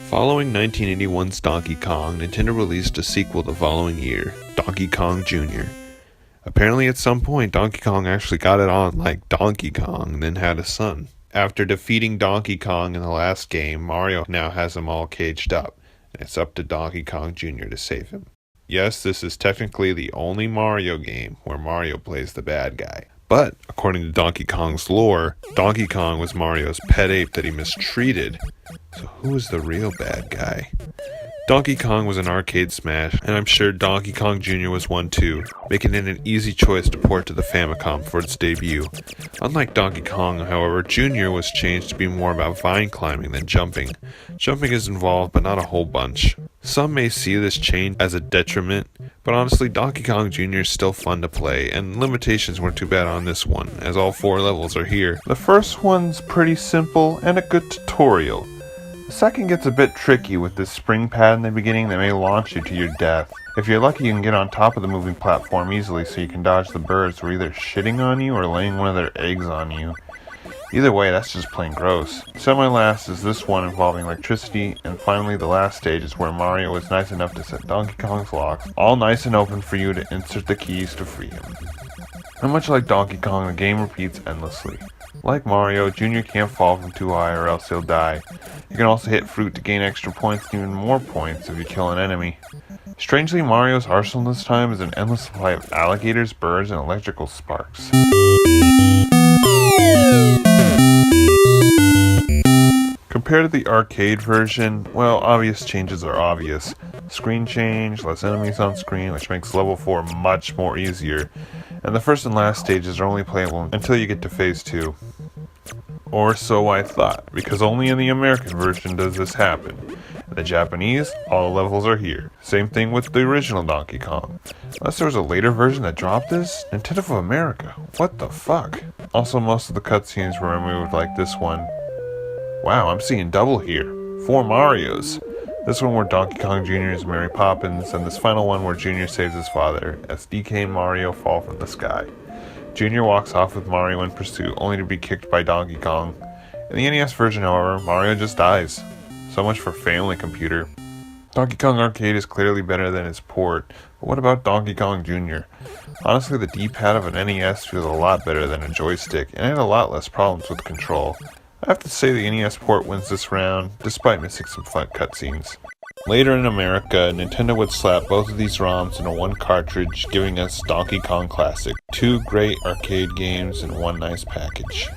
Following 1981's Donkey Kong, Nintendo released a sequel the following year, Donkey Kong Jr. Apparently at some point, Donkey Kong actually got it on like Donkey Kong and then had a son. After defeating Donkey Kong in the last game, Mario now has them all caged up, and it's up to Donkey Kong Jr. to save him. Yes, this is technically the only Mario game where Mario plays the bad guy. But, according to Donkey Kong's lore, Donkey Kong was Mario's pet ape that he mistreated. So who is the real bad guy? Donkey Kong was an arcade smash, and I'm sure Donkey Kong Jr. was one too, making it an easy choice to port to the Famicom for its debut. Unlike Donkey Kong, however, Jr. was changed to be more about vine climbing than jumping. Jumping is involved, but not a whole bunch. Some may see this change as a detriment, but honestly, Donkey Kong Jr. is still fun to play, and limitations weren't too bad on this one, as all 4 levels are here. The first one's pretty simple and a good tutorial. The second gets a bit tricky with this spring pad in the beginning that may launch you to your death. If you're lucky, you can get on top of the moving platform easily so you can dodge the birds who are either shitting on you or laying one of their eggs on you. Either way, that's just plain gross. Semi-last is this one involving electricity, and finally the last stage is where Mario is nice enough to set Donkey Kong's locks all nice and open for you to insert the keys to free him. And much like Donkey Kong, the game repeats endlessly. Like Mario, Jr. can't fall from too high or else he'll die. You can also hit fruit to gain extra points and even more points if you kill an enemy. Strangely, Mario's arsenal this time is an endless supply of alligators, birds, and electrical sparks. Compared to the arcade version, well, obvious changes are obvious. Screen change, less enemies on screen, which makes level 4 much more easier. And the first and last stages are only playable until you get to phase 2. Or so I thought, because only in the American version does this happen. In the Japanese, all the levels are here. Same thing with the original Donkey Kong. Unless there was a later version that dropped this? Nintendo of America, what the fuck? Also, most of the cutscenes were removed like this one. Wow, I'm seeing double here. 4 Marios. This one where Donkey Kong Jr. is Mary Poppins, and this final one where Jr. saves his father, as DK and Mario fall from the sky. Jr. walks off with Mario in pursuit, only to be kicked by Donkey Kong. In the NES version, however, Mario just dies. So much for Family Computer. Donkey Kong Arcade is clearly better than its port, but what about Donkey Kong Jr.? Honestly, the D-pad of an NES feels a lot better than a joystick, and I had a lot less problems with control. I have to say the NES port wins this round, despite missing some fun cutscenes. Later in America, Nintendo would slap both of these ROMs into one cartridge, giving us Donkey Kong Classic. 2 great arcade games in one nice package.